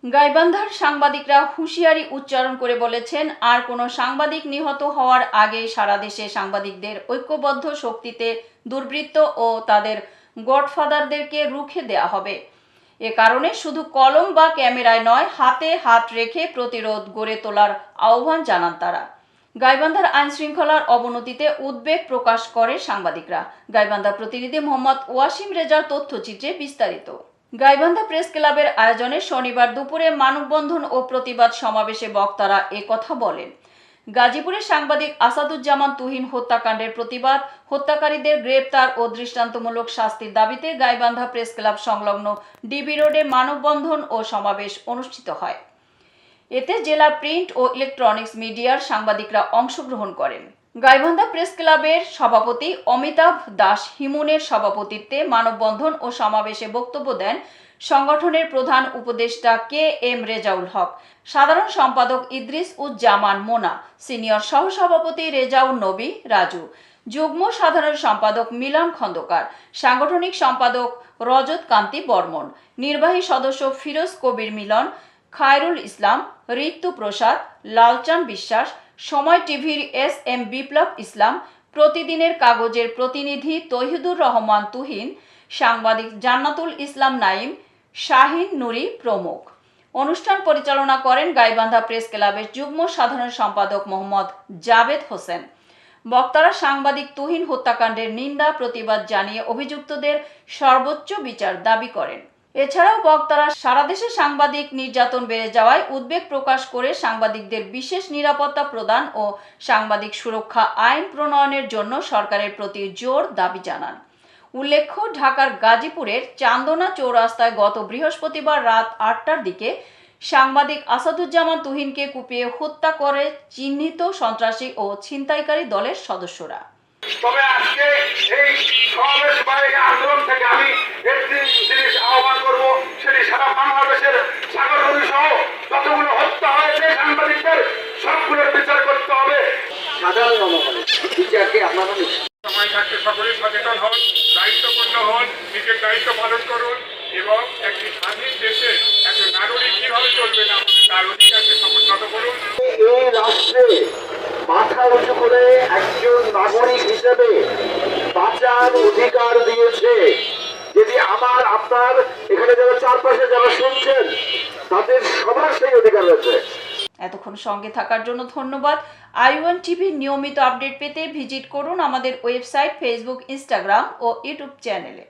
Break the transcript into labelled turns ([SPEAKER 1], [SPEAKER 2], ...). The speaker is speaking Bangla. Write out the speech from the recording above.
[SPEAKER 1] গাইবান্ধার সাংবাদিকরা হুঁশিয়ারি উচ্চারণ করে বলেছেন, আর কোনো সাংবাদিক নিহত হওয়ার আগে সারা দেশে সাংবাদিকদের ঐক্যবদ্ধ শক্তিতে দুর্বৃত্ত ও তাদের গডফাদারদেরকে রুখে দেয়া হবে। এ কারণে শুধু কলম বা ক্যামেরায় নয়, হাতে হাত রেখে প্রতিরোধ গড়ে তোলার আহ্বান জানান তারা। গাইবান্ধার আইনশৃঙ্খলার অবনতিতে উদ্বেগ প্রকাশ করে সাংবাদিকরা। গাইবান্ধা প্রতিনিধি মোহাম্মদ ওয়াসিম রেজার তথ্যচিত্রে বিস্তারিত। গাইবান্ধা প্রেস ক্লাবের আয়োজনে শনিবার দুপুরে মানববন্ধন ও প্রতিবাদ সমাবেশে বক্তারা কথা বলেন। গাজীপুরে সাংবাদিক আসাদুজ্জামান তুহিন হত্যাকাণ্ডের প্রতিবাদ, হত্যাকারীদের গ্রেপ্তার ও দৃষ্টান্তমূলক শাস্তির দাবিতে গাইবান্ধা প্রেস ক্লাব সংলগ্ন ডিবি রোডে মানববন্ধন ও সমাবেশ অনুষ্ঠিত হয়। এতে জেলার প্রিন্ট ও ইলেকট্রনিক্স মিডিয়ার সাংবাদিকরা অংশগ্রহণ করেন। গাইবান্ধা প্রেস ক্লাবের সভাপতি অমিতাভ দাস হিমুনের সভাপতিত্বে মানববন্ধন ও সমাবেশে বক্তব্য দেন সংগঠনের প্রধান উপদেষ্টা KM রেজাউল হক, সাধারণ সম্পাদক ইদ্রিস উজ্জামান মোনা, সিনিয়র সহসভাপতি রেজাউল নবী রাজু, যুগ্ম সাধারণ সম্পাদক মিলন খন্দকার, সাংগঠনিক সম্পাদক রজত কান্তি বর্মন, নির্বাহী সদস্য ফিরোজ কবির মিলন, খায়রুল ইসলাম, ঋতু প্রসাদ, লালচান বিশ্বাস, সময় টিভির SM বিপ্লব ইসলাম, প্রতিদিনের কাগজের প্রতিনিধি তৌহিদুর রহমান তুহিন, সাংবাদিক জান্নাতুল ইসলাম নাইম, শাহিন নুরি প্রমুখ। অনুষ্ঠান পরিচালনা করেন গাইবান্ধা প্রেস ক্লাবের যুগ্ম সাধারণ সম্পাদক মোহাম্মদ জাবেদ হোসেন। বক্তারা সাংবাদিক তুহিন হত্যাকাণ্ডের নিন্দা প্রতিবাদ জানিয়ে অভিযুক্তদের সর্বোচ্চ বিচার দাবি করেন। এছাড়াও বক্তারা সারা দেশে সাংবাদিক নির্যাতন বেড়ে যাওয়ায় উদ্বেগ প্রকাশ করে সাংবাদিকদের বিশেষ নিরাপত্তা প্রদান ও সাংবাদিক সুরক্ষা আইন প্রণয়নের জন্য সরকারের প্রতি জোর দাবি জানান। উল্লেখ্য, ঢাকার গাজীপুরের চান্দনা চৌরাস্তায় গত বৃহস্পতিবার রাত 8টার দিকে সাংবাদিক আসাদুজ্জামান তুহিনকে কুপিয়ে হত্যা করে চিহ্নিত সন্ত্রাসী ও ছিনতাইকারী দলের সদস্যরা।
[SPEAKER 2] তবে আজকে এই সমাবেশ বা এই আন্দোলন থেকে আমি একটি জিনিস আহ্বান করব, সেটি সারা বাংলাদেশের সাগরনদী সহ যতগুলো হত্যা হয়েছে সাংবাদিকদের সবগুলোর বিচার করতে হবে।
[SPEAKER 3] সাধারণ জনগণের বিচারকে আপনারা
[SPEAKER 2] সময় থাকতে সকলেই সচেতন হন, দায়িত্বপূর্ণ হন, নিজের দায়িত্ব পালন করুন এবং একটি স্বাধীন দেশে একজন নাগরিক কিভাবে চলবে না তার অধিকারকে সমুন্নত করুন।
[SPEAKER 3] এই রাষ্ট্রে মাথা উঁচু করে একজন নাগরিক হিসেবে বাঁচার অধিকার দিয়েছে। যদি আমার আপনার এখানে যারা চারপাশে যারা শুনছেন তাদের সবার সেই অধিকার রয়েছে।
[SPEAKER 1] এতক্ষণ সঙ্গে থাকার জন্য ধন্যবাদ। i1 টিভির নিয়মিত আপডেট পেতে ভিজিট করুন আমাদের ওয়েবসাইট, ফেসবুক, ইনস্টাগ্রাম ও ইউটিউব চ্যানেলে।